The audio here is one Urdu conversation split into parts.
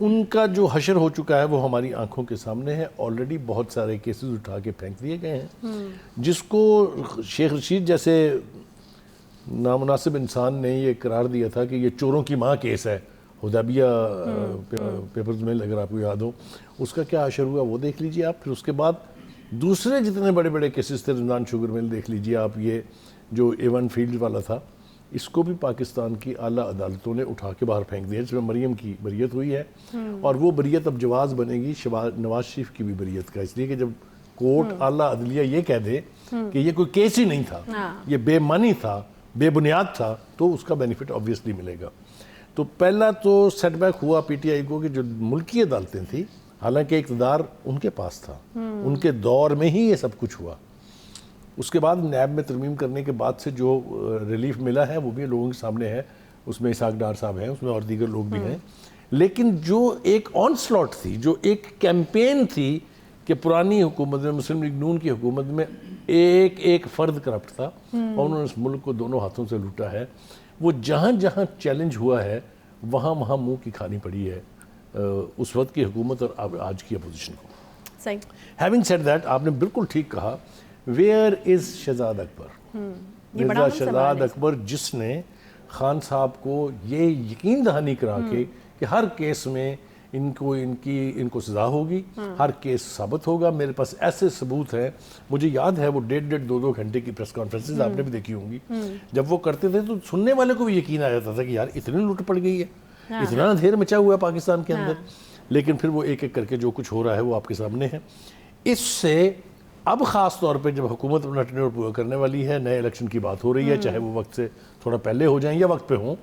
ان کا جو حشر ہو چکا ہے وہ ہماری آنکھوں کے سامنے ہے. آلریڈی بہت سارے کیسز اٹھا کے پھینک دیے گئے ہیں, جس کو شیخ رشید جیسے نامناسب انسان نے یہ قرار دیا تھا کہ یہ چوروں کی ماں کیس ہے, حدیبیہ پیپرز میں, اگر آپ کو یاد ہو اس کا کیا حشر ہوا وہ دیکھ لیجئے آپ. پھر اس کے بعد دوسرے جتنے بڑے بڑے کیسز تھے, رمضان شوگر مل دیکھ لیجئے آپ, یہ جو ایون فیلڈ والا تھا, اس کو بھی پاکستان کی اعلیٰ عدالتوں نے اٹھا کے باہر پھینک دیا, جس میں مریم کی بریت ہوئی ہے, اور وہ بریت اب جواز بنے گی نواز شریف کی بھی بریت کا, اس لیے کہ جب کورٹ اعلیٰ عدلیہ یہ کہہ دے کہ یہ کوئی کیس ہی نہیں تھا, یہ بے معنی تھا, بے بنیاد تھا, تو اس کا بینیفٹ آبویسلی ملے گا. تو پہلا تو سیٹ بیک ہوا پی ٹی آئی کو کہ جو ملکی عدالتیں تھیں, حالانکہ اقتدار ان کے پاس تھا, ان کے دور میں ہی یہ سب کچھ ہوا. اس کے بعد نیب میں ترمیم کرنے کے بعد سے جو ریلیف ملا ہے وہ بھی لوگوں کے سامنے ہے, اس میں اسحاق ڈار صاحب ہیں, اس میں اور دیگر لوگ بھی ہیں. لیکن جو ایک آن سلاٹ تھی, جو ایک کیمپین تھی کہ پرانی حکومت میں, مسلم لیگ نون کی حکومت میں ایک ایک فرد کرپٹ تھا اور انہوں نے اس ملک کو دونوں ہاتھوں سے لوٹا ہے, وہ جہاں جہاں چیلنج ہوا ہے وہاں وہاں منہ کی کھانی پڑی ہے اس وقت کی حکومت اور آج کی اپوزیشن کو. صحیح. ہیونگ سیڈ دیٹ, آپ نے بالکل ٹھیک کہا, ویئر از شہزاد اکبر, مرزا شہزاد اکبر, جس نے خان صاحب کو یہ یقین دہانی کرا کے کہ ہر کیس میں ان کو سزا ہوگی, ہر کیس ثابت ہوگا, میرے پاس ایسے ثبوت ہیں. مجھے یاد ہے وہ 1.5-2 گھنٹے کی پریس کانفرنسز آپ نے بھی دیکھی ہوں گی, جب وہ کرتے تھے تو سننے والے کو بھی یقین آ جاتا تھا کہ یار اتنی لوٹ پڑ گئی ہے, اتنا اندھیر مچا ہوا ہے پاکستان کے اندر. لیکن پھر وہ ایک ایک کر کے جو کچھ ہو رہا ہے وہ آپ کے سامنے ہے. اس سے اب خاص طور پہ جب حکومت اپنا ٹینیور پورا کرنے والی ہے, نئے الیکشن کی بات ہو رہی ہے, چاہے وہ وقت سے تھوڑا پہلے ہو جائیں یا وقت پہ ہوں,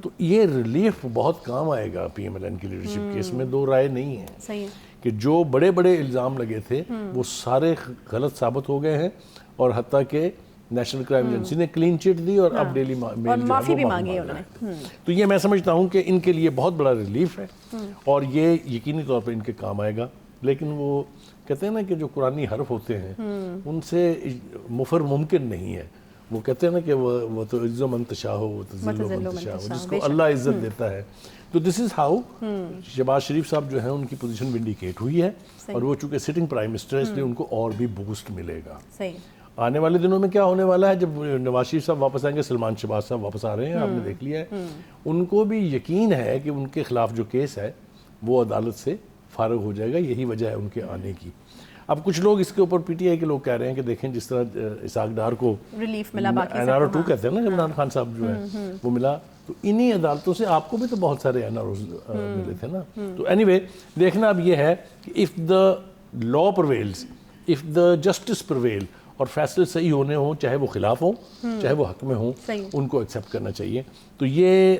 تو یہ ریلیف بہت کام آئے گا پی ایم ایل این کی لیڈرشپ کے, اس میں دو رائے نہیں ہے. صحیح. کہ جو بڑے بڑے الزام لگے تھے وہ سارے غلط ثابت ہو گئے ہیں, اور حتیٰ کہ نیشنل کرائم ایجنسی نے کلین چٹ دی, اور اب ڈیلی میل معافی بھی مانگی انہوں نے. تو یہ میں سمجھتا ہوں کہ ان کے لیے بہت بڑا ریلیف ہے, اور یہ یقینی طور پہ ان کے کام آئے گا. لیکن وہ کہتے ہیں نا کہ جو قرآنی حرف ہوتے ہیں ان سے مفر ممکن نہیں ہے. وہ کہتے ہیں نا کہ وہ تو عز من تشاء و تذل من تشاء, جس کو اللہ عزت دیتا ہے. تو دس از ہاؤ شہباز شریف صاحب جو ہیں ان کی پوزیشن ونڈیکیٹ ہوئی ہے, اور وہ چونکہ سٹنگ پرائم منسٹر ہے اس لیے ان کو اور بھی بوسٹ ملے گا. آنے والے دنوں میں کیا ہونے والا ہے, جب نواز شریف صاحب واپس آئیں گے, سلمان شہباز صاحب واپس آ رہے ہیں, آپ نے دیکھ لیا ہے, ان کو بھی یقین ہے کہ ان کے خلاف جو کیس ہے وہ عدالت سے فارغ ہو جائے گا, یہی وجہ ہے ان کے آنے کی. اب کچھ لوگ اس کے اوپر پی ٹی آئی کے لوگ کہہ رہے ہیں کہ دیکھیں جس طرح اسحاق ڈار کو ریلیف ملا, NRO2 کہتے ہیں نا, عمران خان صاحب جو ہے وہ ملا, تو انہی عدالتوں سے آپ کو بھی تو بہت سارے NROs ملے تھے نا. تو اینی وے دیکھنا اب یہ ہے کہ if the law prevails, if the justice prevail, اور فیصلے صحیح ہونے ہوں, چاہے وہ خلاف ہوں چاہے وہ حق میں ہوں, ان کو ایکسیپٹ کرنا چاہیے. تو یہ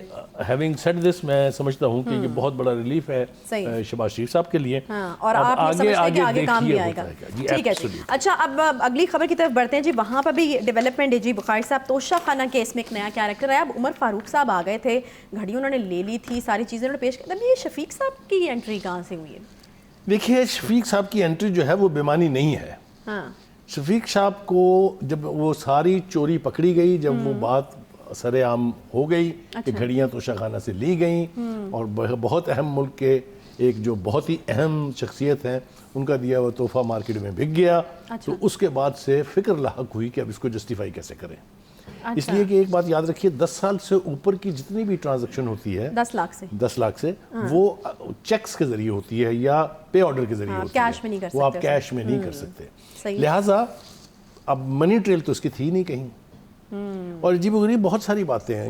ہیونگ سیڈ دس, میں سمجھتا ہوں کہ یہ بہت بڑا ریلیف ہے شہباز شریف صاحب کے لیے, اور آپ یہ سمجھتے ہیں کہ آگے کام بھی آئے گا. ٹھیک ہے جی. اچھا, اب اگلی خبر کی طرف بڑھتے ہیں جی. وہاں پر بھی ڈیولپمنٹ ہے جی. بخاری صاحب, توشہ خانہ کیس میں ایک نیا کیریکٹر ہے. اب عمر فاروق صاحب آ گئے تھے, گھڑی انہوں نے لے لی تھی, ساری چیزیں انہوں نے پیش کی. اب یہ شفیق صاحب کی انٹری کہاں سے ہوئی ہے؟ دیکھیے, شفیق صاحب کی انٹری جو ہے وہ بےمانی نہیں ہے. شفیق صاحب کو جب وہ ساری چوری پکڑی گئی, جب وہ بات سر عام ہو گئی کہ گھڑیاں توشہ خانہ سے لی گئیں, اور بہت اہم ملک کے ایک جو بہت ہی اہم شخصیت ہیں ان کا دیا ہوا تحفہ مارکیٹ میں بک گیا, تو اس کے بعد سے فکر لاحق ہوئی کہ اب اس کو جسٹیفائی کیسے کریں. اس لیے کہ ایک بات یاد رکھیے, 10 سال سے اوپر کی جتنی بھی ٹرانزیکشن ہوتی ہے 10 لاکھ سے وہ چیکس کے ذریعے ہوتی ہے یا پے آرڈر کے ذریعے ہوتی ہے, وہ آپ کیش میں نہیں کر سکتے. لہٰذا اب منی ٹریل تو اس کی تھی نہیں کہیں, اور عجیب و غریب بہت ساری باتیں ہیں.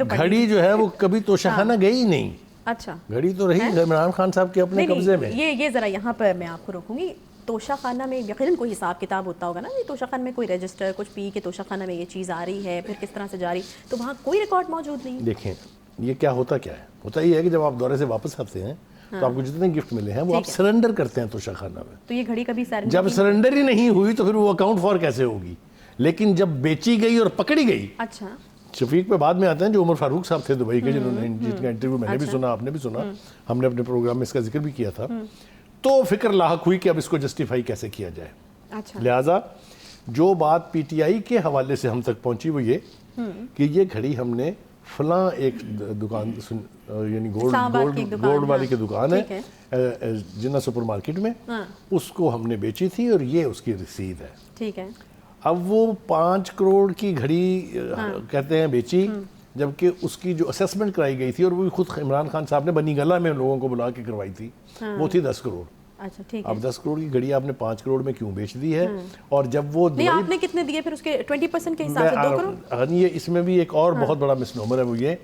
گھڑی جو ہے وہ کبھی توشہ خانہ گئی نہیں. اچھا, گھڑی تو رہی عمران خان صاحب کے اپنے قبضے میں. یہ ذرا یہاں پر میں آپ کو روکوں گی. توشہ خانہ میں یقیناً کوئی حساب کتاب ہوتا ہوگا نا, یہ توشہ خانہ میں کوئی رجسٹر کچھ پی کہ توشہ خانہ میں یہ چیز آ رہی ہے, پھر کس طرح سے جا رہی, تو وہاں کوئی ریکارڈ موجود نہیں. دیکھیں یہ کیا ہوتا کیا ہے, ہوتا یہ ہے کہ جب آپ دورے سے واپس آتے ہیں تو آپ کو جتنے گفٹ ملے ہیں وہ آپ سرنڈر کرتے ہیں توشہ خانہ میں. تو یہ گھڑی کبھی جب سرنڈر ہی نہیں ہوئی تو پھر وہ اکاؤنٹ فار کیسے ہوگی. لیکن جب بیچی گئی اور پکڑی گئی, اچھا, شفیق پہ بعد میں آتے ہیں جو عمر فاروق صاحب تھے دبئی کے, جنہوں نے جن کا انٹرویو میں نے بھی سنا, آپ نے بھی سنا, ہم نے اپنے پروگرام میں اس کا ذکر بھی کیا تھا, تو فکر لاحق ہوئی کہ اب اس کو جسٹیفائی کیسے کیا جائے. لہٰذا جو بات پی ٹی آئی کے حوالے سے ہم تک پہنچی وہ یہ کہ یہ گھڑی ہم نے فلاں ایک دکان یعنی گولڈ والی کی دکان ہے جنا سپر مارکیٹ میں، اس کو ہم نے بیچی تھی اور یہ اس کی رسید ہے. ٹھیک ہے. اب وہ 5 کروڑ کی گھڑی کہتے ہیں بیچی، جبکہ اس کی جو اسیسمنٹ کرائی گئی تھی اور وہ خود عمران خان صاحب نے بنی گلہ میں لوگوں کو بلا کے کروائی تھی، وہ تھی 10 کروڑ. اچھا ٹھیک ہے. اب 10 کروڑ کی گھڑی آپ نے 5 کروڑ میں کیوں بیچ دی ہے؟ اور جب وہ نہیں آپ نے کتنے دیے پھر اس کے 20% کے حساب سے 2 کروڑ؟ یہ اس میں بھی ایک اور بہت بڑا مسنومر ہے، وہ یہ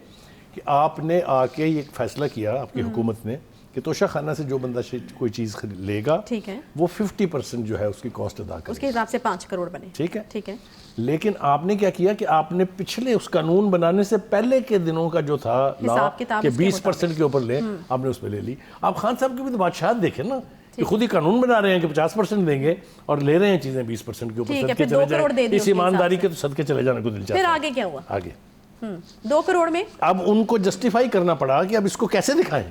کہ آپ نے آ کے یہ فیصلہ کیا آپ کی حکومت نے کہ توشہ خانہ سے جو بندہ کوئی چیز لے گا ٹھیک ہے وہ 50% جو ہے اس کی کاسٹ ادا کرے، اس کے حساب سے 5 کروڑ بنے. ٹھیک ہے. ٹھیک ہے. لیکن آپ نے کیا کیا کہ آپ نے پچھلے اس قانون بنانے سے پہلے کے دنوں کا جو تھا لا کہ 20% کے اوپر لے، آپ نے اس پہ لے لی. آپ خان صاحب کی بھی تو بادشاہت دیکھیں نا کہ خود ہی قانون بنا رہے ہیں کہ 50% دیں گے اور لے رہے ہیں چیزیں 20% کے اوپر. صدقے چلے جائیں، اس ایمانداری کے تو صدقے چلے جانے کو دل چاہتا ہے. پھر آگے کیا ہوا؟ آگے 2 کروڑ میں اب ان کو جسٹیفائی کرنا پڑا کہ اب اس کو کیسے دکھائیں.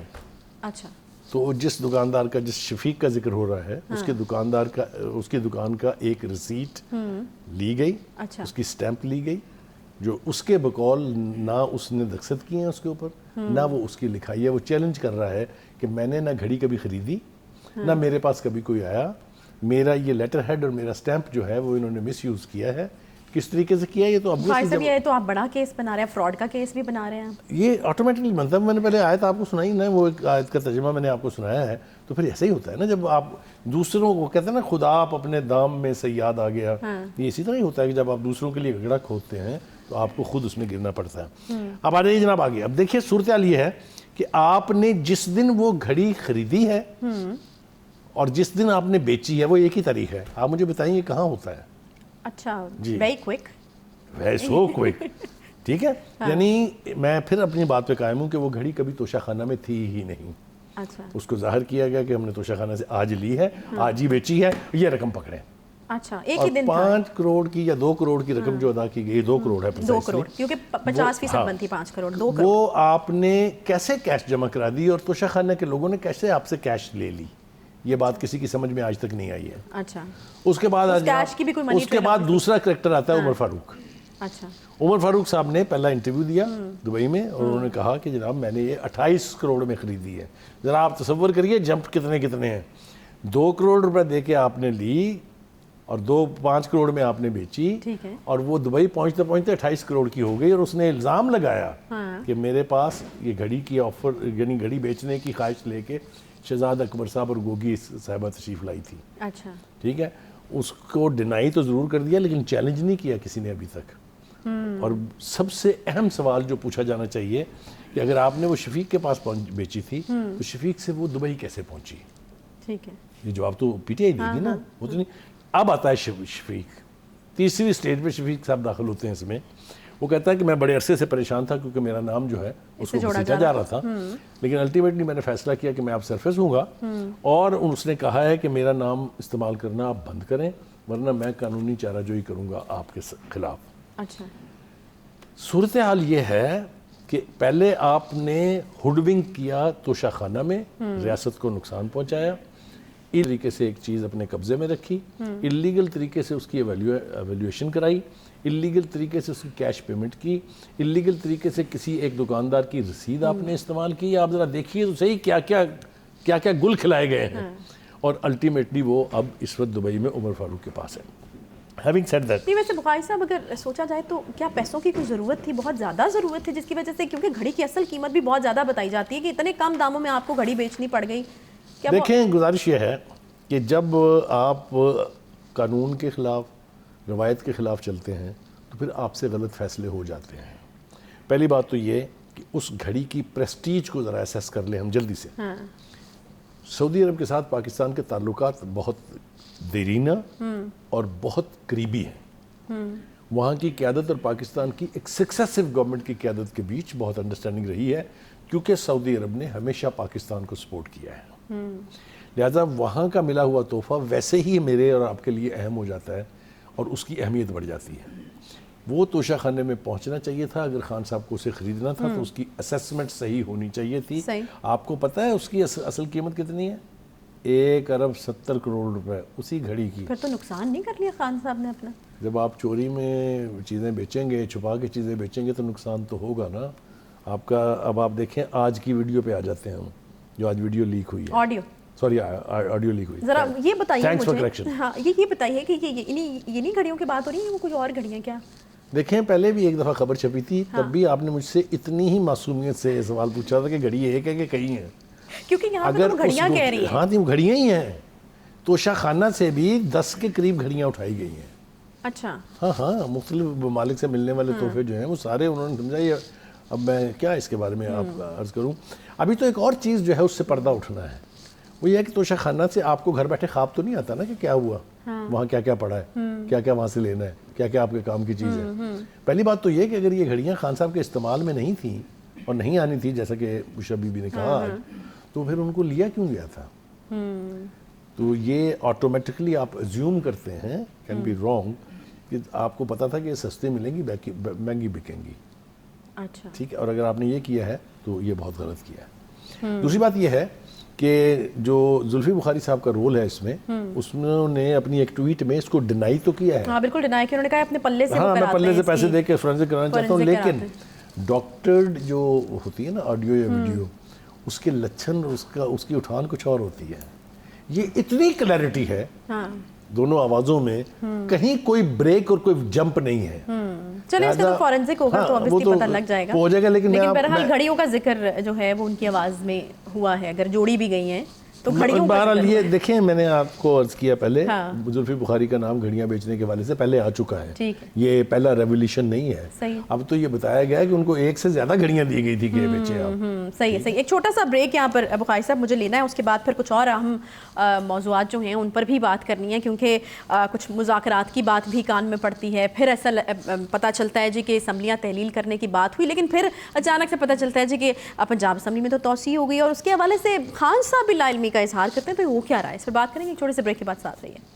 اچھا. تو جس دکاندار کا، جس شفیق کا ذکر ہو رہا ہے، اس کی دکان کا ایک رسیٹ لی گئی، اس کی سٹیمپ لی گئی، جو اس کے بقول نہ اس نے دستخط کیے ہیں اس کے اوپر، نہ وہ اس کی لکھائی ہے. وہ چیلنج کر رہا ہے کہ میں نے نہ گھڑی کبھی خریدی، نہ میرے پاس کبھی کوئی آیا، میرا یہ لیٹر ہیڈ اور میرا سٹیمپ جو ہے وہ انہوں نے مس یوز کیا ہے. کس طریقے سے کیا یہ تو اب یہ تو آپ بڑا کیس بنا رہے ہیں، فراڈ کا کیس بھی بنا رہے ہیں. یہ آٹومیٹکلی بنتا ہے. میں نے پہلے آیت آپ کو سنائی نا، وہ ایک آیت کا ترجمہ میں نے آپ کو سنایا ہے، تو پھر ایسا ہی ہوتا ہے نا جب آپ دوسروں کو کہتے ہیں نا خدا آپ اپنے دام میں صیاد آ گیا، یہ اسی طرح ہی ہوتا ہے کہ جب آپ دوسروں کے لیے گھڑا کھودتے ہیں تو آپ کو خود اس میں گرنا پڑتا ہے. اب آ جائیے جناب آگے. اب دیکھیے صورتحال یہ ہے کہ آپ نے جس دن وہ گھڑی خریدی ہے اور جس دن آپ نے بیچی ہے وہ ایک ہی تاریخ ہے. آپ مجھے بتائیں یہ کہاں ہوتا ہے؟ اچھا very quick, very so quick. ٹھیک ہے. یعنی میں پھر اپنی بات پہ قائم ہوں کہ وہ گھڑی کبھی توشہ خانہ میں تھی ہی نہیں. اچھا. اس کو ظاہر کیا گیا کہ ہم نے توشہ خانہ سے آج لی ہے، آج ہی بیچی ہے، یہ رقم پکڑیں. اچھا ایک ہی دن 5 کروڑ کی یا 2 کروڑ کی رقم جو ادا کی گئی، 2 کروڑ ہے 2 کروڑ کیونکہ 50% بنتی 5 کروڑ 2 کروڑ، وہ آپ نے کیسے کیش جمع کرا دی اور توشہ خانہ کے لوگوں نے کیسے آپ سے کیش لے لی؟ یہ بات کسی کی سمجھ میں آج تک نہیں آئی ہے. اچھا. اس کے بعد اس کے بعد دوسرا کریکٹر آتا ہے عمر فاروق. اچھا. عمر فاروق صاحب نے پہلا انٹرویو دیا دبئی میں اور انہوں نے کہا کہ جناب میں نے یہ 28 کروڑ میں خریدی ہے. ذرا آپ تصور کریے جمپ کتنے ہیں. 2 کروڑ روپے دے کے آپ نے لی اور 5 کروڑ میں آپ نے بیچی، اور وہ دبئی پہنچتے 28 کروڑ کی ہو گئی. اور اس نے الزام لگایا کہ میرے پاس یہ گھڑی کی آفر، یعنی گھڑی بیچنے کی خواہش لے کے شہزاد اکبر صاحب اور گوگی صاحبہ تشریف لائی تھی. اچھا. ٹھیک ہے. اس کو ڈینائی تو ضرور کر دیا لیکن چیلنج نہیں کیا کسی نے ابھی تک. اور سب سے اہم سوال جو پوچھا جانا چاہیے کہ اگر آپ نے وہ شفیق کے پاس بیچی تھی تو شفیق سے وہ دبئی کیسے پہنچی؟ ٹھیک ہے. یہ جواب تو پی ٹی آئی دے گی نا، وہ تو نہیں. اب آتا ہے شفیق. تیسری سٹیج پہ شفیق صاحب داخل ہوتے ہیں اس میں. وہ کہتا ہے کہ میں بڑے عرصے سے پریشان تھا کیونکہ میرا نام جو ہے اس کو گھسیٹا جا رہا تھا، لیکن الٹیمیٹلی میں نے فیصلہ کیا کہ میں اب سرفیس ہوں گا، اور اس نے کہا ہے کہ میرا نام استعمال کرنا آپ بند کریں ورنہ میں قانونی چارہ جوئی کروں گا آپ کے خلاف. اچھا. صورتحال یہ ہے کہ پہلے آپ نے ہوڈونگ کیا توشہ خانہ میں، ریاست کو نقصان پہنچایا، طریقے سے ایک چیز اپنے قبضے میں رکھی، اللیگل طریقے سے اس کی ایویلیویشن کرائی، اللیگل طریقے سے اس کی کیش پیمنٹ کی، اللیگل طریقے سے کسی ایک دکاندار کی رسید آپ نے استعمال کی. آپ ذرا دیکھیے تو صحیح کیا کیا گل کھلائے گئے ہیں. اور الٹیمیٹلی وہ اب اس وقت دبئی میں عمر فاروق کے پاس ہے. Having said that, نہیں ویسے بخاری صاحب اگر سوچا جائے تو کیا پیسوں کی کوئی ضرورت تھی؟ بہت زیادہ ضرورت تھی جس کی وجہ سے، کیونکہ گھڑی کی اصل قیمت بھی بہت زیادہ بتائی جاتی ہے کہ اتنے کم داموں میں آپ کو گھڑی بیچنی پڑ گئی. دیکھیں گزارش یہ ہے کہ جب آپ قانون کے خلاف، روایت کے خلاف چلتے ہیں تو پھر آپ سے غلط فیصلے ہو جاتے ہیں. پہلی بات تو یہ کہ اس گھڑی کی پریسٹیج کو ذرا اسیس کر لیں ہم جلدی سے. سعودی عرب کے ساتھ پاکستان کے تعلقات بہت دیرینہ اور بہت قریبی ہیں. وہاں کی قیادت اور پاکستان کی ایک سکسیسو گورنمنٹ کی قیادت کے بیچ بہت انڈرسٹینڈنگ رہی ہے کیونکہ سعودی عرب نے ہمیشہ پاکستان کو سپورٹ کیا ہے. لہذا وہاں کا ملا ہوا تحفہ ویسے ہی میرے اور آپ کے لیے اہم ہو جاتا ہے اور اس کی اہمیت بڑھ جاتی ہے. وہ توشہ خانے میں پہنچنا چاہیے تھا. اگر خان صاحب کو اسے خریدنا تھا تو اس کی اسیسمنٹ صحیح ہونی چاہیے تھی. آپ کو پتہ ہے اس کی اصل قیمت کتنی ہے؟ 1 ارب 70 کروڑ روپے اسی گھڑی کی. پھر تو نقصان نہیں کر لیا خان صاحب نے اپنا؟ جب آپ چوری میں چیزیں بیچیں گے, چھپا کے چیزیں بیچیں گے تو نقصان تو ہوگا نا آپ کا. اب آپ دیکھیں آج کی ویڈیو پہ آ جاتے ہیں ہم, جو آج ویڈیو لیک ہوئی ہے, آڈیو, سوری آڈیو لیک ہوئی. ذرا یہ بتائیے Thanks for مجھے, correction. ہاں یہ بتائیے کہ یہ نہیں گھڑیوں کی بات ہو رہی ہے, وہ کچھ اور گھڑیاں کیا؟ دیکھیں پہلے بھی ایک دفعہ خبر چھپی تھی, تب بھی آپ نے مجھ سے اتنی ہی معصومیت سے سوال پوچھا تھا کہ گھڑی ایک ہے کہ کئی ہیں, کیونکہ یہاں پہ تو گھڑیاں کہہ رہی ہیں. ہاں تھی, وہ گھڑیاں ہی ہیں. توشہ خانہ سے بھی 10 کے قریب گھڑیاں اٹھائی گئی ہیں. اچھا, ہاں مختلف ممالک سے ملنے والے تحفے جو ہیں وہ سارے انہوں نے سمجھا. یہ اب میں کیا اس کے بارے میں آپ عرض کروں. ابھی تو ایک اور چیز جو ہے اس سے پردہ اٹھنا ہے, وہ یہ ہے کہ توشہ خانہ سے آپ کو گھر بیٹھے خواب تو نہیں آتا نا کہ کیا ہوا, وہاں کیا کیا پڑا ہے, کیا کیا وہاں سے لینا ہے, کیا کیا آپ کے کام کی چیز ہے. پہلی بات تو یہ کہ اگر یہ گھڑیاں خان صاحب کے استعمال میں نہیں تھیں اور نہیں آنی تھی, جیسا کہ بشرا بی بی نے کہا آج, تو پھر ان کو لیا کیوں گیا تھا؟ تو یہ آٹومیٹکلی آپ ایزیوم کرتے ہیں, کین بی رانگ, کہ آپ کو پتا تھا کہ یہ سستے ملیں گی, مہنگی بکیں گی. اچھا ٹھیک ہے, اور اگر آپ نے یہ کیا ہے تو یہ بہت غلط کیا ہے. دوسری بات یہ ہے کہ جو زلفی بخاری صاحب کا رول ہے اس میں, نے اپنی ایک ٹویٹ میں اس کو ڈینائی تو کیا ہے. ہاں بالکل ڈینائی کیا, انہوں نے کہا اپنے پلے سے, ہاں میں پلے سے پیسے دے کے فورینسک کرانا چاہتا ہوں, لیکن ڈاکٹرڈ جو ہوتی ہے نا آڈیو یا ویڈیو, اس کے لچھن اس کی اٹھان کچھ اور ہوتی ہے. یہ اتنی کلیئرٹی ہے دونوں آوازوں میں, کہیں کوئی بریک اور کوئی جمپ نہیں ہے. چلیں اس کا تو فورینسک ہوگا تو obviously پتہ لگ جائے گا, ہو جائے گا. لیکن بہرحال گھڑیوں کا ذکر جو ہے وہ ان کی آواز میں ہوا ہے, اگر جوڑی بھی گئی ہیں تو گھڑیوں کا بہرحال یہ دیکھیں, میں نے آپ کو عرض کیا پہلے, زلفی بخاری کا نام گھڑیاں بیچنے کے حوالے سے پہلے آ چکا ہے, یہ پہلا ریولیوشن نہیں ہے. اب تو یہ بتایا گیا ہے کہ ان کو ایک سے زیادہ گھڑیاں دی گئی تھی کہ یہ بیچیں آپ. صحیح ہے. ایک چھوٹا سا بریک یہاں پر بخاری صاحب مجھے لینا ہے, اس کے بعد پھر کچھ اور اہم موضوعات جو ہیں ان پر بھی بات کرنی ہے, کیونکہ کچھ مذاکرات کی بات بھی کان میں پڑتی ہے. پھر ایسا پتہ چلتا ہے جی کہ اسمبلیاں تحلیل کرنے کی بات ہوئی, لیکن پھر اچانک سے پتہ چلتا ہے جی کہ پنجاب اسمبلی میں تو توسیع ہو گئی, اور اس کے حوالے سے خان صاحب بھی لا علمی کا اظہار کرتے ہیں. تو وہ کیا رہا ہے, اس پر بات کریں گے ایک چھوٹے سے بریک کے بعد. ساتھ رہیے.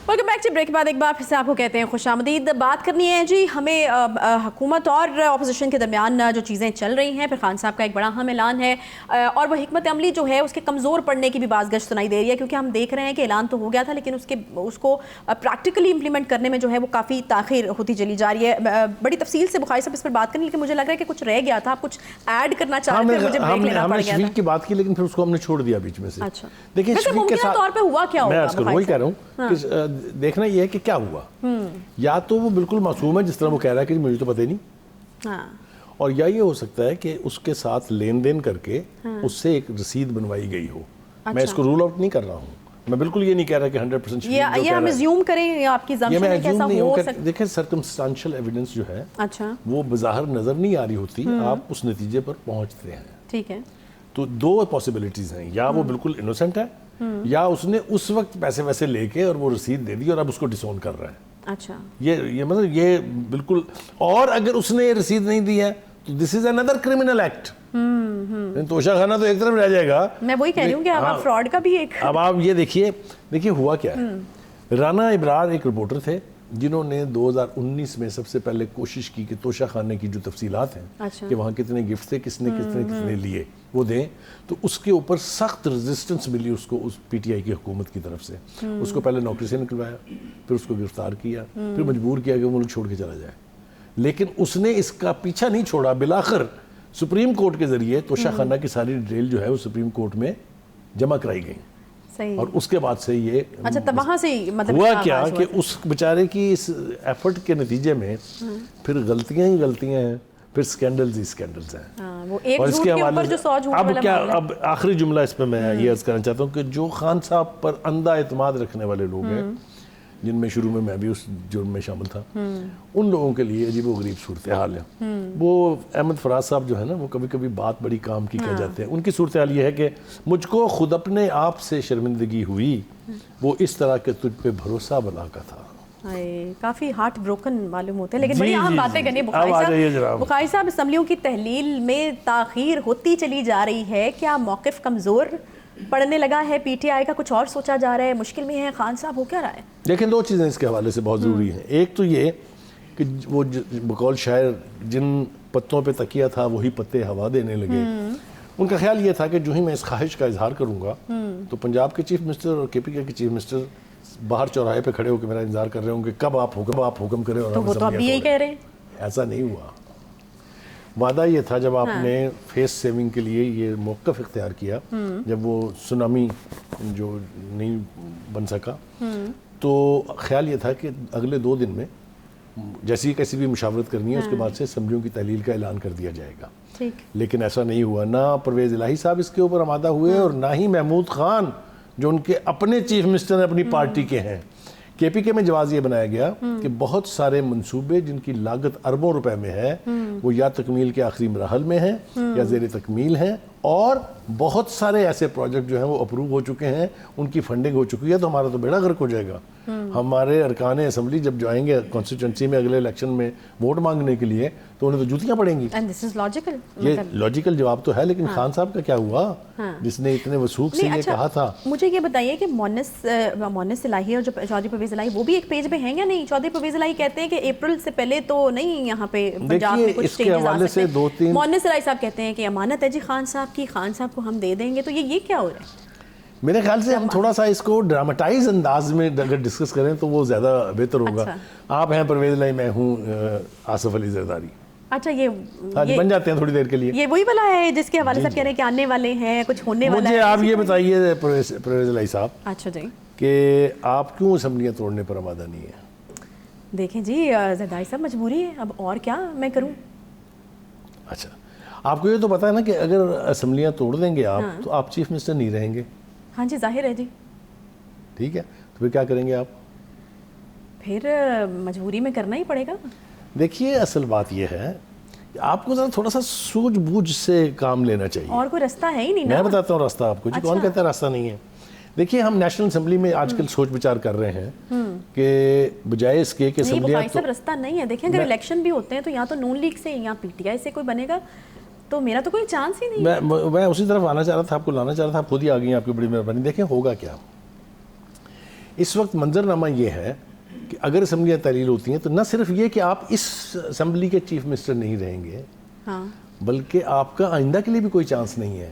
Welcome back. بریک کے بعد ایک بار پھر سے آپ کو کہتے ہیں خوش آمدید. بات کرنی ہے جی ہمیں حکومت اور اپوزیشن کے درمیان جو چیزیں چل رہی ہیں, پھر خان صاحب کا ایک بڑا اہم اعلان ہے, اور وہ حکمت عملی جو ہے اس کے کمزور پڑنے کی بھی باز گشت سنائی دے رہی ہے, کیونکہ ہم دیکھ رہے ہیں کہ اعلان تو ہو گیا تھا, لیکن اس کو پریکٹیکلی امپلیمنٹ کرنے میں جو ہے وہ کافی تاخیر ہوتی چلی جا رہی ہے. بڑی تفصیل سے بخاری صاحب اس پر بات کریں, لیکن مجھے لگ رہا ہے کہ کچھ رہ گیا تھا, آپ کچھ ایڈ کرنا چاہتے ہیں, مجھے بریک لینا پڑ گیا تھا. کی بات کی لیکن پھر اس کو ہم نے چھوڑ دیا بیچ میں سے. اچھا دیکھیں ممکنہ طور پہ ہوا کیا ہوگا, میں وہی کہہ رہا ہوں کہ دیکھنا یہ ہے کہ کیا ہوا. یا تو وہ بالکل معصوم ہے جس طرح وہ کہہ رہا ہے کہ مجھے تو پتہ ہی نہیں, اور یا یہ ہو سکتا ہے کہ اس کے ساتھ لین دین کر کے اس سے ایک رسید بنوائی گئی ہو. میں اس کو رول آؤٹ نہیں کر رہا ہوں, میں بالکل یہ نہیں کہہ رہا کہ 100% یہ ہم ایزیوم کریں, یا آپ کی زمین ہے کیسا ہو سکتا ہے. دیکھیں سرکمسٹانشل ایویڈنس جو ہے وہ بظاہر نظر نہیں آ رہی ہوتی, آپ اس نتیجے پر پہنچتے ہیں. ٹھیک ہے, تو دو پاسبلٹیز ہیں, یا وہ بالکل انوسنٹ ہے, یا اس نے اس وقت پیسے ویسے لے کے اور وہ رسید دے دی اور اب اس کو ڈسون کر رہا ہے. اچھا یہ مطلب یہ بالکل, اور اگر اس نے یہ رسید نہیں دی ہے تو دس از اندر کرمنل ایکٹ. توشہ خانہ تو ایک طرف رہ جائے گا. میں وہی کہہ رہی ہوں کہ اب فراڈ کا بھی ایک, اب آپ یہ دیکھیے ہوا کیا ہے. رانا ابرار ایک رپورٹر تھے جنہوں نے 2019 میں سب سے پہلے کوشش کی کہ توشہ خانے کی جو تفصیلات ہیں کہ وہاں کتنے گفٹ تھے, کس نے لیے, وہ دیں. تو اس کے اوپر سخت ریزسٹنس ملی اس کو, اس پی ٹی آئی کی حکومت کی طرف سے. اس کو پہلے نوکری سے نکلوایا, پھر اس کو گرفتار کیا, پھر مجبور کیا کہ وہ ملک چھوڑ کے چلا جائے. لیکن اس نے اس کا پیچھا نہیں چھوڑا, بالآخر سپریم کورٹ کے ذریعے توشہ خانہ کی ساری ڈیٹیل جو ہے وہ سپریم کورٹ میں جمع کرائی گئی. اور اس کے بعد سے یہ وہاں سے ہوا کیا کہ اس بیچارے کی اس ایفرٹ کے نتیجے میں پھر غلطیاں ہی غلطیاں ہیں, پھر سکینڈلز ہی سکینڈلز ہیں. اور اس کے حوالے سے اب آخری جملہ اس پہ میں یہ عرض کرنا چاہتا ہوں کہ جو خان صاحب پر اندھا اعتماد رکھنے والے لوگ ہیں, جن میں شروع میں بھی اس جرم میں شامل تھا, ان لوگوں کے لیے عجیب و غریب صورتحال ہے. وہ احمد فراز صاحب جو ہے نا, وہ کبھی کبھی بات بڑی کام کی کہہ جاتے ہیں. ان کی صورتحال یہ ہے کہ مجھ کو خود اپنے آپ سے شرمندگی ہوئی, وہ اس طرح کے تجھ پہ بھروسہ بلا کا تھا. کافی ہارٹ بروکن معلوم ہوتے ہیں, لیکن بڑی عام باتیں کرنی. بخاری صاحب, اسمبلیوں کی تحلیل میں تاخیر ہوتی چلی جا رہی ہے, کیا موقف کمزور پڑنے لگا ہے پی ٹی آئی کا, کچھ اور سوچا جا رہا ہے, مشکل میں ہے خان صاحب, ہو کیا رہا ہے؟ لیکن دو چیزیں اس کے حوالے سے بہت ضروری ہیں. ایک تو یہ کہ وہ بقول شاعر جن پتوں پہ تکیہ تھا وہی پتے ہوا دینے لگے, ان کا خیال یہ تھا کہ جو ہی میں اس خواہش کا اظہار کروں گا تو پنجاب کے چیف منسٹر اور کے پی کے چیف منسٹر باہر چوراہے پہ کھڑے ہو کے میرا انتظار کر رہے ہوں کہ کب آپ حکم کریں اور تو وہ تو اب بھی یہی کہہ رہے ہیں. ایسا نہیں ہوا. وعدہ یہ تھا جب آپ نے فیس سیونگ کے لیے یہ موقف اختیار کیا, جب وہ سونامی جو نہیں بن سکا, تو خیال یہ تھا کہ اگلے 2 دن میں جیسی کیسی بھی مشاورت کرنی ہے اس کے بعد سے اسمبلیوں کی تحلیل کا اعلان کر دیا جائے گا. لیکن ایسا نہیں ہوا. نہ پرویز الہی صاحب اس کے اوپر آمادہ ہوئے اور نہ ہی محمود خان جو ان کے اپنے چیف منسٹر ہیں اپنی پارٹی کے ہیں. کے پی کے میں جواز یہ بنایا گیا کہ بہت سارے منصوبے جن کی لاگت اربوں روپے میں ہے وہ یا تکمیل کے آخری مراحل میں ہیں یا زیر تکمیل ہیں, اور بہت سارے ایسے پروجیکٹ جو ہیں وہ اپروو ہو چکے ہیں, ان کی فنڈنگ ہو چکی ہے. تو ہمارا تو بیڑا غرق ہو جائے گا. ہمارے ارکان اسمبلی جب جائیں گے کانسٹیٹوئنسی میں اگلے الیکشن میں ووٹ مانگنے کے لیے تو انہیں تو جوتیاں پڑیں گی. یہ لاجیکل جواب تو ہے, لیکن خان صاحب کا کیا ہوا جس نے اتنے وثوق سے یہ کہا تھا. مجھے یہ بتائیے کہ مونس الہی اور جو چودھری پرویز الہی وہ بھی ایک پیج پہ ہیں یا نہیں؟ چودھری پرویز الہی کہتے ہیں کہ اپریل سے پہلے تو نہیں یہاں پہ پنجاب میں کچھ چینجز آ سکتے. مونس الہی صاحب کہتے ہیں کہ امانت ہے جی خان صاحب کی, خان صاحب کو ہم دے دیں گے. تو یہ کیا ہو رہا ہے؟ میرے خیال سے ہم تھوڑا سا اس کو ڈراماٹائز انداز میں اگر ڈسکس کریں تو وہ زیادہ بہتر ہوگا. آپ ہیں پرویز الہی, میں ہوں آصف علی زرداری. اچھا, یہ بن جاتے ہیں تھوڑی دیر کے لیے. یہ وہی والا ہے جس کے حوالے سے کہہ رہے ہیں کہ آنے والے ہیں, کچھ ہونے والا ہے. مجھے آپ یہ بتائیے پرویز الہی صاحب, اچھا جی, کہ آپ کیوں اسمبلیاں توڑنے پر آمادہ نہیں ہیں؟ دیکھیں جی زرداری صاحب مجبوری ہے, اب اور کیا میں کروں. اچھا, آپ کو یہ تو پتا ہے نا کہ اگر اسمبلیاں توڑ دیں گے آپ تو آپ چیف منسٹر نہیں رہیں گے. ہاں جی, ظاہر ہے جی. ٹھیک ہے, تو پھر کیا کریں گے آپ؟ پھر مجبوری میں کرنا ہی پڑے گا. دیکھیے اصل بات یہ ہے کہ آپ کو تھوڑا سا سوجھ بوجھ سے کام لینا چاہیے. اور کوئی راستہ ہے ہی نہیں نا. میں بتاتا ہوں راستہ آپ کو. جی کون کہتا ہے راستہ نہیں ہے؟ دیکھیے ہم نیشنل اسمبلی میں آج کل سوچ بچار کر رہے ہیں کہ بجائے اس کے کہ اسمبلیاں سب راستہ نہیں ہے. دیکھیں اگر الیکشن بھی ہوتے ہیں تو یا تو نون لیگ سے یا پی ٹی آئی سے کوئی بنے گا, تو میرا تو کوئی چانس ہی نہیں. میں اسی طرف آنا چاہ رہا تھا, آپ کو لانا چاہ رہا تھا, آپ خود ہی آ گئی ہیں, آپ کی بڑی مہربانی. دیکھیں ہوگا کیا اس وقت منظرنامہ یہ ہے کہ اگر اسمبلیاں تحلیل ہوتی ہیں تو نہ صرف یہ کہ آپ اس اسمبلی کے چیف منسٹر نہیں رہیں گے, بلکہ آپ کا آئندہ کے لیے بھی کوئی چانس نہیں ہے,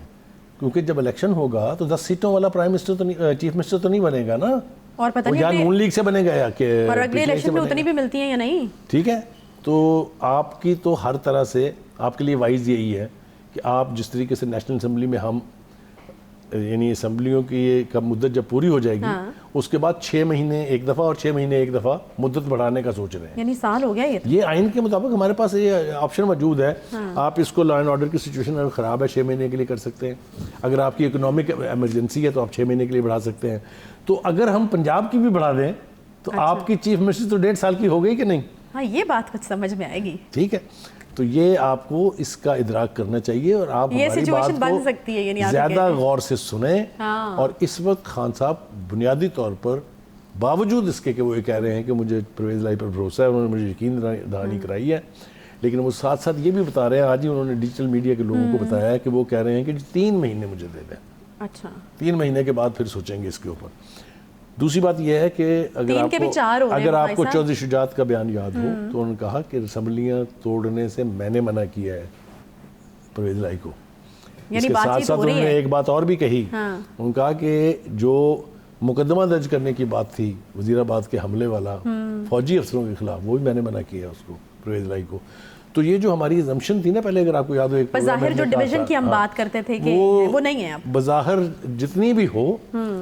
کیونکہ جب الیکشن ہوگا تو 10 سیٹوں والا پرائم منسٹر تو نہیں, چیف منسٹر تو نہیں بنے گا نا. اور پتہ نہیں یا نون لیگ سے بنے گا یا کہ اگلے الیکشن میں اتنی بھی ملتی ہیں یا نہیں. ٹھیک ہے, تو آپ کی تو ہر طرح سے آپ کے لیے وائز یہی ہے کہ آپ جس طریقے سے نیشنل اسمبلی میں ہم یعنی اسمبلیوں کی کا مدت جب پوری ہو جائے گی اس کے بعد 6 مہینے ایک دفعہ اور 6 مہینے ایک دفعہ مدت بڑھانے کا سوچ رہے ہیں. یعنی سال ہو گیا یہ آئین کے مطابق ہمارے پاس یہ آپشن موجود ہے. آپ اس کو لا اینڈ آرڈر کی سچویشن اگر خراب ہے 6 مہینے کے لیے کر سکتے ہیں, اگر آپ کی اکنامک ایمرجنسی ہے تو آپ 6 مہینے کے لیے بڑھا سکتے ہیں. تو اگر ہم پنجاب کی بھی بڑھا دیں تو آپ کی چیف منسٹر تو 1.5 سال کی ہو گئی کہ نہیں. ہاں, یہ بات کچھ سمجھ میں آئے گی. ٹھیک ہے, تو یہ آپ کو اس کا ادراک کرنا چاہیے اور آپ ہماری بات کو زیادہ غور سے سنیں. اور اس وقت خان صاحب بنیادی طور پر باوجود اس کے کہ وہ یہ کہہ رہے ہیں کہ مجھے پرویز الہی پر بھروسہ ہے, انہوں نے مجھے یقین دہانی کرائی ہے, لیکن وہ ساتھ ساتھ یہ بھی بتا رہے ہیں, آج ہی انہوں نے ڈیجیٹل میڈیا کے لوگوں کو بتایا ہے کہ وہ کہہ رہے ہیں کہ 3 مہینے مجھے دے دیں. اچھا, 3 مہینے کے بعد پھر سوچیں گے اس کے اوپر. دوسری بات یہ ہے کہ اگر آپ کو چودھری شجاعت کا بیان یاد ہو تو انہوں نے کہا کہ اسمبلیاں توڑنے سے میں نے منع کیا ہے پرویز الہی کو. اس کے ساتھ ساتھ انہوں نے ایک بات اور بھی کہی, انہوں نے کہا کہ جو مقدمہ درج کرنے کی بات تھی وزیر آباد کے حملے والا فوجی افسروں کے خلاف, وہ بھی میں نے منع کیا اس کو پرویز الہی کو. تو یہ جو ہماری ایگزمپشن تھی نا پہلے, اگر آپ کو یاد ہو, ایک بظاہر جو ڈویژن کی ہم بات کرتے تھے کہ وہ نہیں ہے, اب بظاہر جتنی بھی ہو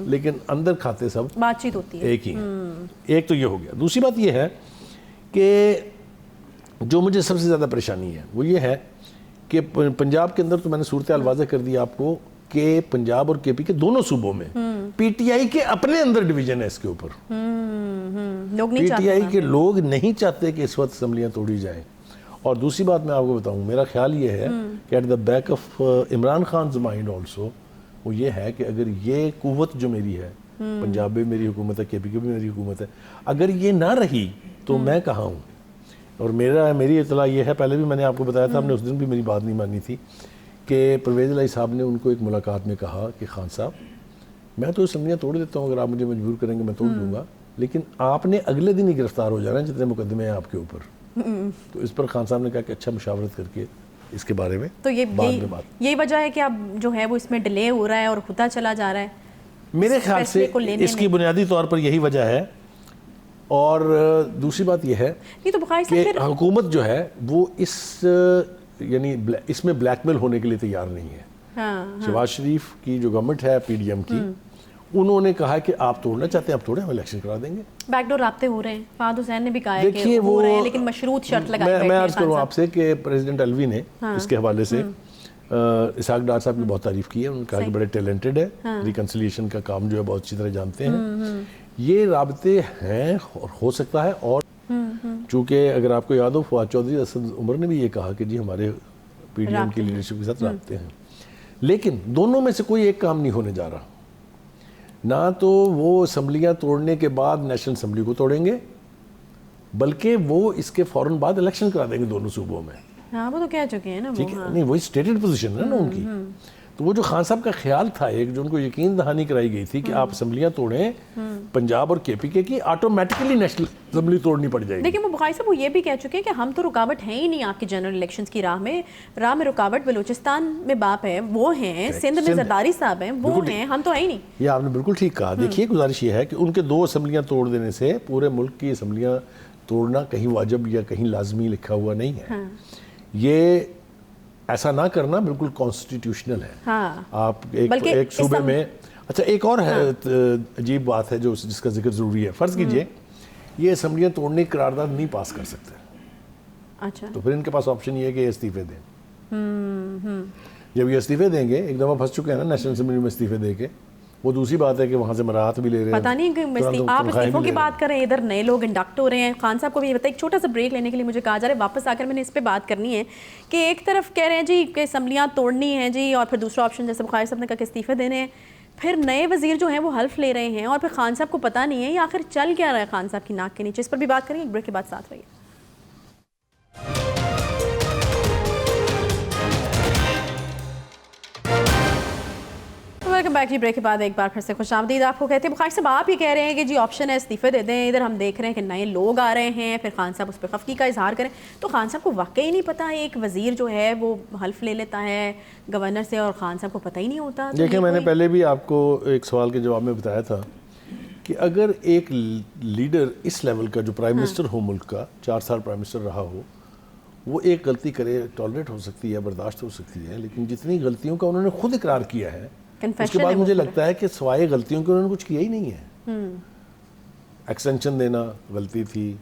لیکن اندر کھاتے سب بات چیت ہوتی ہے ایک ہی. ایک تو یہ ہو گیا. دوسری بات یہ ہے کہ جو مجھے سب سے زیادہ پریشانی ہے وہ یہ ہے کہ پنجاب کے اندر تو میں نے صورتحال واضح کر دی آپ کو کہ پنجاب اور کے پی کے دونوں صوبوں میں پی ٹی آئی کے اپنے اندر ڈویژن ہے اس کے اوپر. پی ٹی آئی کے لوگ نہیں چاہتے کہ اس وقت اسمبلیاں توڑی جائیں. اور دوسری بات میں آپ کو بتاؤں, میرا خیال یہ ہے کہ at the back of Imran Khan's mind also وہ یہ ہے کہ اگر یہ قوت جو میری ہے, پنجاب میں میری حکومت ہے, کے پی کے بھی میری حکومت ہے, اگر یہ نہ رہی تو میں کہاں ہوں. اور میری اطلاع یہ ہے, پہلے بھی میں نے آپ کو بتایا تھا, ہم نے اس دن بھی میری بات نہیں مانی تھی, کہ پرویز الہی صاحب نے ان کو ایک ملاقات میں کہا کہ خان صاحب میں تو اسمبلیاں توڑ دیتا ہوں, اگر آپ مجھے مجبور کریں گے میں توڑ دوں گا, لیکن آپ نے اگلے دن ہی گرفتار ہو جانا ہے جتنے مقدمے ہیں آپ کے اوپر. تو اس پر خان صاحب نے کہا کہ اچھا مشاورت کر کے اس کے بارے میں تو بعد میں بات. یہی وجہ ہے کہ اب جو ہے وہ اس میں ڈیلے ہو رہا ہے اور ہوتا چلا جا رہا ہے میرے خیال سے اس کی بنیادی طور پر یہی وجہ ہے. اور دوسری بات یہ ہے کہ حکومت جو ہے وہ یعنی اس میں بلیک میل ہونے کے لیے تیار نہیں ہے. شہباز شریف کی جو گورنمنٹ ہے پی ڈی ایم کی, انہوں نے کہا کہ آپ توڑنا چاہتے ہیں آپ توڑیں, ہم الیکشن کرا دیں گے. بیک ڈور رابطے ہو رہے ہیں, فہد حسین نے بھی کہا ہے کہ ہو رہے ہیں لیکن مشروط شرط لگائی بیٹھے ہیں. میں عرض کروں آپ سے کہ پریزیڈنٹ الوی نے اس کے حوالے سے اسحاق ڈار صاحب کی بہت تعریف کی ہے. انہوں نے کہا کہ بڑے ٹیلنٹڈ ہے, ریکنسیلیشن کا کام جو ہے بہت اچھی طرح جانتے ہیں. یہ رابطے ہیں اور ہو سکتا ہے. اور چونکہ اگر آپ کو یاد ہو فواد چودھری اسد عمر نے بھی یہ کہا کہ جی ہمارے پی ڈی ایم کی لیڈرشپ کے ساتھ رابطے ہیں, لیکن دونوں میں سے کوئی ایک کام نہیں ہونے جا رہا. نہ تو وہ اسمبلیاں توڑنے کے بعد نیشنل اسمبلی کو توڑیں گے, بلکہ وہ اس کے فوراً بعد الیکشن کرا دیں گے دونوں صوبوں میں. ہاں وہ تو کہہ چکے ہیں نا. ٹھیک ہے, نہیں وہی اسٹیٹڈ پوزیشن ہے نا ان کی. تو وہ جو خان صاحب کا خیال تھا ایک, جو ان کو یقین دہانی کرائی گئی تھی کہ آپ اسمبلیاں توڑیں پنجاب اور کے پی کے کی, آٹومیٹکلی نیشنل اسمبلی توڑنی پڑ جائے گی. لیکن وہ بخاری صاحب وہ یہ بھی کہہ چکے ہیں کہ ہم تو رکاوٹ ہیں ہی نہیں آپ کی جنرل الیکشنز کی راہ میں رکاوٹ بلوچستان میں باپ ہے وہ ہیں, سندھ میں زرداری صاحب ہیں وہ ہیں, ہم تو ہے ہی نہیں. یہ آپ نے بالکل ٹھیک کہا. دیکھیے گزارش یہ ہے کہ ان کے 2 اسمبلیاں توڑ دینے سے پورے ملک کی اسمبلیاں توڑنا کہیں واجب یا کہیں لازمی لکھا ہوا نہیں ہے. یہ ایسا نہ کرنا بالکل کانسٹیٹیوشنل ہے. آپ ایک صوبے میں, اچھا ایک اور عجیب بات ہے جو جس کا ذکر ضروری ہے. فرض کیجئے یہ اسمبلیاں توڑنے کی قرارداد نہیں پاس کر سکتے, اچھا تو پھر ان کے پاس آپشن یہ ہے کہ یہ استعفے دیں. جب یہ استعفے دیں گے, ایک دفعہ پھنس چکے ہیں نا نیشنل اسمبلی میں استعفے دے کے, وہ دوسری بات ہے کہ وہاں سے مراحت بھی لے رہے ہیں. پتہ نہیں کہ آپ استعفوں کی بات کر رہے ہیں, ادھر نئے لوگ انڈکٹ ہو رہے ہیں. خان صاحب کو بھی یہ بتائیں, ایک چھوٹا سا بریک لینے کے لیے مجھے کہا جا رہا ہے, واپس آ کر میں نے اس پہ بات کرنی ہے کہ ایک طرف کہہ رہے ہیں جی کہ اسمبلیاں توڑنی ہیں جی, اور پھر دوسرا آپشن جیسے بخاری صاحب نے کہا کہ استعفے دینے ہیں. پھر نئے وزیر جو ہیں وہ حلف لے رہے ہیں اور پھر خان صاحب کو پتہ نہیں ہے یہ آخر چل کیا رہا ہے خان صاحب کی ناک کے نیچے. اس پر بھی بات کریں گے, ایک بریک کے بعد ساتھ رہیے. Welcome back. جی بریک کے بعد ایک بار پھر سے خوش آمدید آپ کو کہتے ہیں. بخاری صاحب آپ یہ کہہ رہے ہیں کہ جی آپشن ہے استعفے دے دیں, ادھر ہم دیکھ رہے ہیں کہ نئے لوگ آ رہے ہیں, پھر خان صاحب اس پہ خفگی کا اظہار کریں. تو خان صاحب کو واقعی نہیں پتا ایک وزیر جو ہے وہ حلف لے لیتا ہے گورنر سے اور خان صاحب کو پتہ ہی نہیں ہوتا. دیکھیں میں نے پہلے بھی آپ کو ایک سوال کے جواب میں بتایا تھا کہ اگر ایک لیڈر اس لیول کا جو پرائم منسٹر ہو ملک کا, 4 سال پرائم منسٹر رہا ہو, وہ ایک غلطی کرے ٹالریٹ ہو سکتی ہے, برداشت ہو سکتی ہے, لیکن جتنی غلطیوں کا انہوں نے خود اقرار کیا ہے اس کے بعد مجھے لگتا ہے کہ سوائے غلطیوں کے انہوں نے کچھ کیا ہی نہیں ہے. ایکسٹینشن دینا غلطی تھی,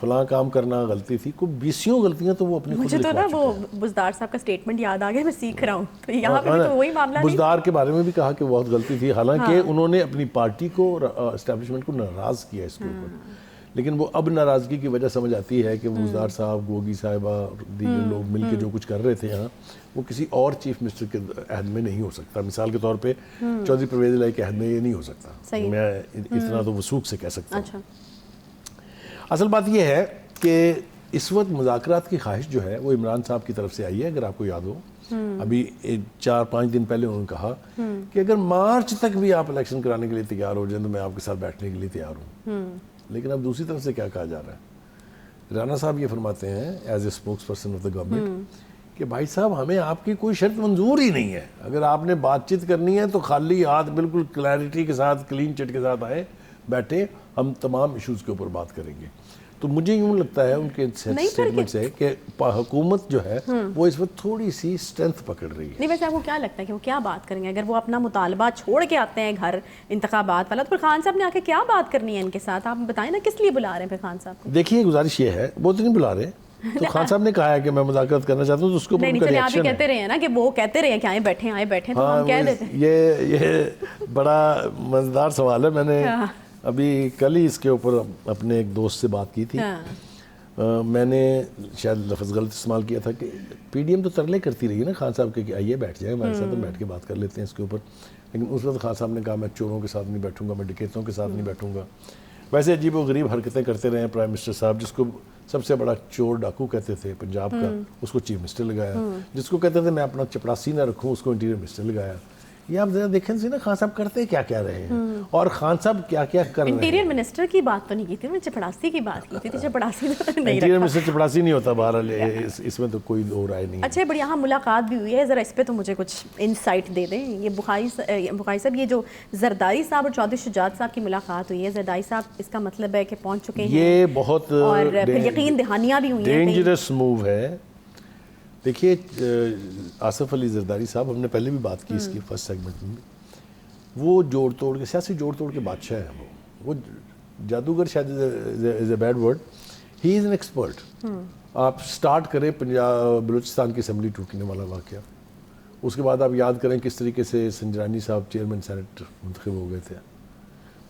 فلاں کام کرنا غلطی تھی, کوئی 20 غلطیاں تو وہ اپنے خود مجھے تو نا وہ بزدار صاحب کا سٹیٹمنٹ یاد آ گیا, میں سیکھ رہا ہوں. تو یہاں پہ تو وہی معاملہ نہیں. بزدار کے بارے میں بھی کہا کہ بہت غلطی تھی, حالانکہ انہوں نے اپنی پارٹی کو اسٹیبلشمنٹ کو ناراض کیا اس کے اوپر, لیکن وہ اب ناراضگی کی وجہ سمجھ آتی ہے کہ بزدار صاحب, گوگی صاحبہ اور دیگر لوگ مل کے جو کچھ کر رہے تھے یہاں, وہ کسی اور چیف منسٹر کے عہد میں نہیں ہو سکتا. مثال کے طور پہ چودھری پرویز الہی کے عہد میں یہ نہیں ہو سکتا. میں اتنا تو وثوق سے کہہ سکتا ہوں. اصل بات یہ ہے کہ اس وقت مذاکرات کی خواہش جو ہے وہ عمران صاحب کی طرف سے آئی ہے. اگر آپ کو یاد ہو, ابھی 4-5 دن پہلے انہوں نے کہا کہ اگر مارچ تک بھی آپ الیکشن کرانے کے لیے تیار ہو جائیں تو میں آپ کے ساتھ بیٹھنے کے لیے تیار ہوں. لیکن اب دوسری طرف سے کیا کہا جا رہا ہے, رانا صاحب یہ فرماتے ہیں as a spokes person of the government کہ بھائی صاحب ہمیں آپ کی کوئی شرط منظور ہی نہیں ہے, اگر آپ نے بات چیت کرنی ہے تو خالی ہاتھ بالکل کلیئرٹی کے ساتھ, کلین چٹ کے ساتھ آئے, بیٹھے, ہم تمام ایشوز کے اوپر بات کریں گے. تو مجھے یوں لگتا ہے ان کے اسٹیٹمنٹ سے کہ حکومت جو ہے وہ اس وقت تھوڑی سی اسٹرینتھ پکڑ رہی ہے. نہیں ویسے آپ کو کیا لگتا ہے کہ وہ کیا بات کریں گے اگر وہ اپنا مطالبہ چھوڑ کے آتے ہیں گھر انتخابات والا, تو پھر خان صاحب نے آ کے کیا بات کرنی ہے ان کے ساتھ؟ آپ بتائیں نا کس لیے بلا رہے ہیں پھر خان صاحب کو؟ دیکھیے گزارش یہ ہے, وہ تو نہیں بلا رہے, تو خان صاحب نے کہا ہے کہ میں مذاکرات کرنا چاہتا ہوں, تو اس کو نہیں چلے آپ ہی کہتے رہے ہیں نا کہ وہ کہتے رہے ہیں کہ آئیں بیٹھیں, تو ہم کہہ دیتے ہیں. یہ بڑا مزیدار سوال ہے. میں نے ابھی کل ہی اس کے اوپر اپنے ایک دوست سے بات کی تھی. میں نے شاید لفظ غلط استعمال کیا تھا کہ پی ڈی ایم تو ترلے کرتی رہی ہے نا خان صاحب کے کہ آئیے بیٹھ جائیں ہمارے ساتھ, بیٹھ کے بات کر لیتے ہیں اس کے اوپر. لیکن اس وقت خان صاحب نے کہا میں چوروں کے ساتھ نہیں بیٹھوں گا, میں ڈکیتوں کے ساتھ نہیں بیٹھوں گا. ویسے عجیب و غریب حرکتیں کرتے رہے ہیں پرائم منسٹر صاحب, جس کو سب سے بڑا چور ڈاکو کہتے تھے پنجاب کا, اس کو چیف منسٹر لگایا. جس کو کہتے تھے میں اپنا چپڑاسی نہ رکھوں, اس کو انٹیریئر منسٹر لگایا. یہ آپ ذرا دیکھیں سی نا خان صاحب کرتے کیا کیا رہے ہیں اور خان صاحب کیا کیا کر رہے ہیں. انٹیریئر منسٹر کی بات تو نہیں کی تھی, میں چپڑاسی کی بات کی تھی. چپڑاسی تو نہیں انٹیریئر رکھا. منسٹر چپڑاسی نہیں ہوتا بہرحال, اس میں تو کوئی دو رائے نہیں. اچھا بڑی یہاں ملاقات بھی ہوئی ہے, ذرا اس پہ تو مجھے کچھ انسائٹ دے دیں. یہ بخاری صاحب, یہ جو زرداری صاحب اور چودھری شجاعت صاحب کی ملاقات ہوئی ہے, زرداری صاحب اس کا مطلب ہے کہ پہنچ چکے ہیں, یہ بہت اور پھر یقین دہانیاں بھی ہوئی ہیں. ڈینجرس موو ہے. دیکھیے آصف علی زرداری صاحب, ہم نے پہلے بھی بات کی اس کی فرسٹ سیگمنٹ میں, وہ جوڑ توڑ کے سیاسی جوڑ توڑ کے بادشاہ ہیں. وہ جادوگر شاید is a bad word, he is an expert. آپ سٹارٹ کریں پنجاب بلوچستان کی اسمبلی ٹوٹنے والا واقعہ, اس کے بعد آپ یاد کریں کس طریقے سے سنجرانی صاحب چیئرمین سینٹ منتخب ہو گئے تھے.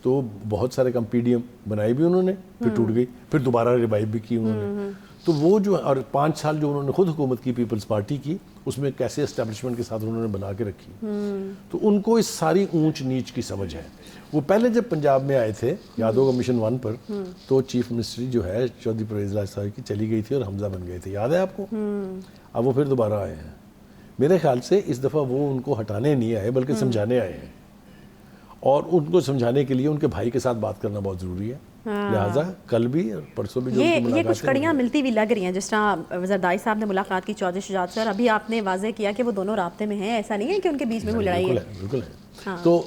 تو بہت سارے کم پی ڈی ایم بنائی بھی انہوں نے, پھر ٹوٹ گئی, پھر دوبارہ ریوائیو بھی کی انہوں نے. تو وہ جو, اور 5 سال جو انہوں نے خود حکومت کی پیپلز پارٹی کی, اس میں کیسے اسٹیبلشمنٹ کے ساتھ انہوں نے بنا کے رکھی. تو ان کو اس ساری اونچ نیچ کی سمجھ ہے. وہ پہلے جب پنجاب میں آئے تھے, یاد ہوگا مشن 1 پر, تو چیف منسٹری جو ہے چودھری پرویز الہی صاحب کی چلی گئی تھی اور حمزہ بن گئے تھے, یاد ہے آپ کو. اب وہ پھر دوبارہ آئے ہیں. میرے خیال سے اس دفعہ وہ ان کو ہٹانے نہیں آئے بلکہ سمجھانے آئے ہیں, اور ان کو سمجھانے کے لیے ان کے بھائی کے ساتھ بات کرنا بہت ضروری ہے. لہٰذا کل بھی اور پرسوں بھی جو یہ کچھ کڑیاں ملتی بھی لگ رہی ہیں. جس طرح زرداری صاحب نے ملاقات کی چودھری شجاعت سے, اور ابھی آپ نے واضح کیا کہ وہ دونوں رابطے میں ہیں, ایسا نہیں ہے کہ ان کے بیچ میں کوئی لڑائی ہے. بالکل ہے. تو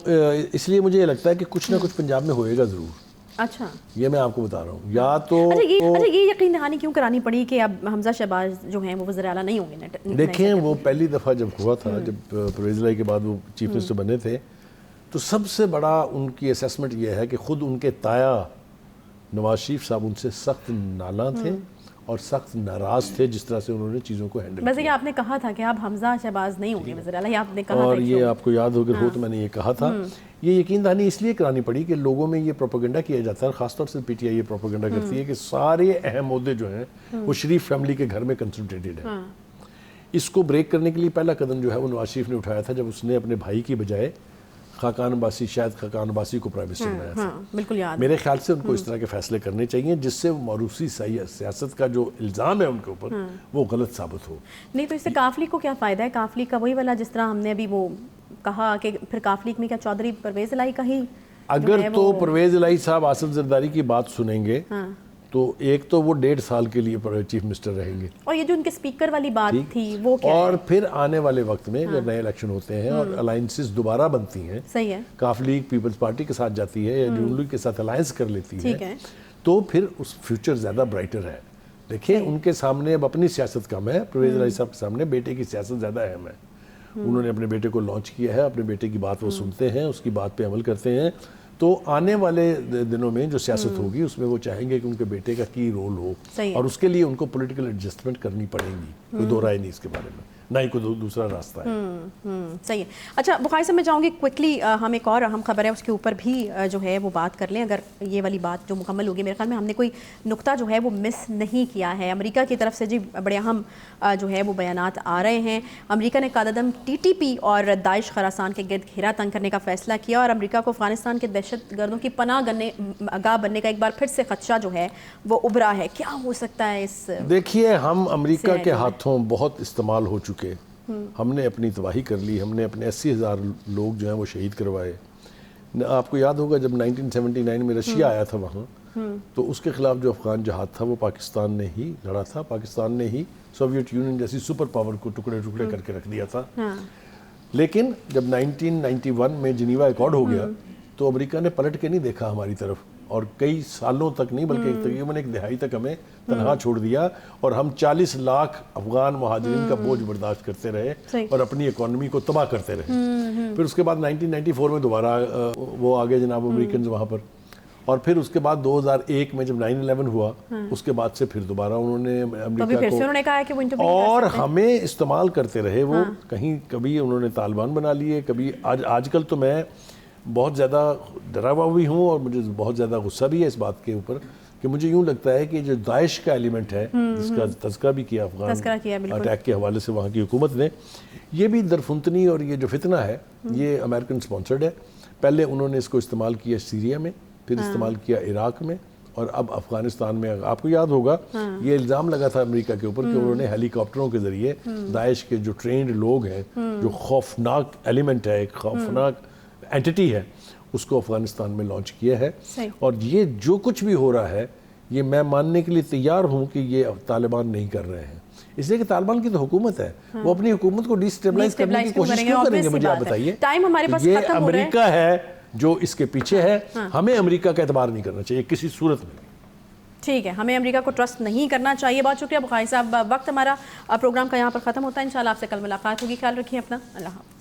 اس لیے مجھے یہ لگتا ہے کہ کچھ نہ کچھ پنجاب میں ہوئے گا ضرور. اچھا, یہ میں آپ کو بتا رہا ہوں. یا تو اچھا یہ یقین دہانی کیوں کرانی پڑی کہ اب حمزہ شہباز جو ہیں وہ وزیر اعلیٰ نہیں ہوں گے؟ دیکھیں وہ پہلی دفعہ جب ہوا تھا, جب پرویز الہی کے بعد وہ چیف منسٹر بنے تھے, تو سب سے بڑا ان کی اسیسمنٹ یہ ہے کہ خود ان کے تایا نواز شریف صاحب ان سے سخت نالاں تھے اور سخت ناراض تھے جس طرح سے انہوں نے چیزوں کو ہینڈل کیا. ویسے یہ آپ نے کہا تھا کہ اب حمزہ شہباز نہیں ہوں گے وزیر اعلیٰ, یہ آپ نے کہا تھا. اور یہ آپ کو یاد ہوگا, تو میں نے یہ کہا تھا. یہ یقین دہانی اس لیے کرانی پڑی کہ لوگوں میں یہ پروپیگنڈا کیا جاتا ہے, خاص طور سے پی ٹی آئی یہ پروپیگنڈا کرتی ہے کہ سارے اہم عہدے جو ہیں وہ شریف فیملی کے گھر میں کنسنٹریٹڈ ہیں. اس کو بریک کرنے کے لیے پہلا قدم جو ہے وہ نواز شریف نے اٹھایا تھا, جب اس نے اپنے بھائی کی بجائے خاقان عباسی, شاید خاقان عباسی کو پرائم منسٹر بنایا تھا. بالکل یاد. میرے خیال سے ان کو اس طرح کے فیصلے کرنے چاہیے جس سے موروثی سیاست کا جو الزام ہے ان کے اوپر وہ غلط ثابت ہو. نہیں تو اس سے کاف لیگ کو کیا فائدہ ہے؟ کاف لیگ کا وہی والا جس طرح ہم نے ابھی وہ کہا کہ پھر کاف لیگ میں کیا چودھری پرویز الہی کا ہی, اگر تو پرویز الہی صاحب آصف زرداری کی بات سنیں گے تو ایک تو وہ 1.5 سال کے لیے چیف منسٹر رہیں گے, اور یہ جو ان کے اسپیکر والی بات تھی وہ کیا, اور پھر آنے والے وقت میں جب نئے الیکشن ہوتے ہیں اور الائنسز دوبارہ بنتی ہیں, صحیح ہے, کاف لیگ پیپلز پارٹی کے ساتھ جاتی ہے یا نون لیگ کے ساتھ الائنس کر لیتی ہے, تو پھر اس فیوچر زیادہ برائٹر ہے. دیکھیں ان کے سامنے اب اپنی سیاست کم ہے, پرویز الہی صاحب کے سامنے بیٹے کی سیاست زیادہ اہم ہے. انہوں نے اپنے بیٹے کو لانچ کیا ہے, اپنے بیٹے کی بات وہ سنتے ہیں, اس کی بات پہ عمل کرتے ہیں. تو آنے والے دنوں میں جو سیاست ہوگی اس میں وہ چاہیں گے کہ ان کے بیٹے کا کی رول ہو, اور اس کے لیے ان کو پولیٹیکل ایڈجسٹمنٹ کرنی پڑے گی. کوئی دو رائے نہیں اس کے بارے میں, نہ ہی کوئی دوسرا راستہ ہے. صحیح ہے. اچھا بخاری صاحب میں چاہوں گی کوئکلی ہم ایک اور اہم خبر ہے اس کے اوپر بھی جو ہے وہ بات کر لیں. اگر یہ والی بات جو مکمل ہوگی, میرے خیال میں ہم نے کوئی نقطہ جو ہے وہ مس نہیں کیا ہے. امریکہ کی طرف سے جی بڑے اہم جو ہے وہ بیانات آ رہے ہیں. امریکہ نے قادم TTP اور داعش خراسان کے گرد گھیرا تنگ کرنے کا فیصلہ کیا, اور امریکہ کو افغانستان کے دہشت گردوں کی پناہ گاہ بننے کا ایک بار پھر سے خدشہ جو ہے وہ ابھرا ہے. کیا ہو سکتا ہے اس؟ دیکھیے ہم امریکہ کے ہاتھوں بہت استعمال ہو چکے, ہم نے اپنی تباہی کر لی, ہم نے اپنے 80,000 لوگ جو ہیں وہ شہید کروائے. آپ کو یاد ہوگا جب 1979 میں رشیا آیا تھا وہاں, تو اس کے خلاف جو افغان جہاد تھا وہ پاکستان نے ہی لڑا تھا. پاکستان نے ہی سوویت یونین جیسی سپر پاور کو ٹکڑے ٹکڑے کر کے رکھ دیا تھا. لیکن جب 1991 میں جنیوا ایکارڈ ہو گیا تو امریکہ نے پلٹ کے نہیں دیکھا ہماری طرف, اور کئی سالوں تک نہیں بلکہ تقریباً 1 دہائی تک ہمیں تنہا چھوڑ دیا, اور ہم 40 لاکھ افغان مہاجرین کا بوجھ برداشت کرتے رہے اور اپنی اکانومی کو تباہ کرتے رہے. پھر اس کے بعد 1994 میں دوبارہ وہ آگے جناب امریکنز وہاں پر, اور پھر اس کے بعد 2001 میں جب 9/11 ہوا اس کے بعد سے پھر دوبارہ انہوں نے امریکہ کو اور ہمیں استعمال کرتے رہے. وہ کہیں کبھی انہوں نے طالبان بنا لیے, کبھی آج کل تو میں بہت زیادہ ڈرا ہوا بھی ہوں, اور مجھے بہت زیادہ غصہ بھی ہے اس بات کے اوپر کہ مجھے یوں لگتا ہے کہ جو داعش کا ایلیمنٹ ہے جس کا تذکرہ بھی کیا افغان اٹیک کے حوالے سے وہاں کی حکومت نے, یہ بھی درفنتنی اور یہ جو فتنہ ہے یہ امریکن سپانسرڈ ہے. پہلے انہوں نے اس کو استعمال کیا سیریا میں, پھر استعمال کیا عراق میں, اور اب افغانستان میں آپ کو یاد ہوگا یہ الزام لگا تھا امریکہ کے اوپر کہ انہوں نے ہیلی کاپٹروں کے ذریعے داعش کے جو ٹرینڈ لوگ ہیں جو خوفناک ایلیمنٹ ہے ایک خوفناک اینٹی ہے اس کو افغانستان میں لانچ کیا ہے اور یہ جو کچھ بھی ہو رہا ہے یہ میں ماننے کے لیے تیار ہوں کہ یہ طالبان نہیں کر رہے ہیں اس لیے کہ طالبان کی تو حکومت ہے وہ اپنی حکومت کو ڈیسٹیبلائز کرنے کی کوشش کیوں کریں گے مجھے آپ بتائیے یہ امریکہ ہے جو اس کے پیچھے ہے ہمیں امریکہ کا اعتبار نہیں کرنا چاہیے کسی صورت میں ٹھیک ہے ہمیں امریکہ کو ٹرسٹ نہیں کرنا چاہیے بہت شکریہ بخاری صاحب وقت ہمارا پروگرام کا یہاں پر ختم ہوتا ہے انشاءاللہ آپ سے کل ملاقات ہوگی خیال رکھیے اپنا اللہ حافظ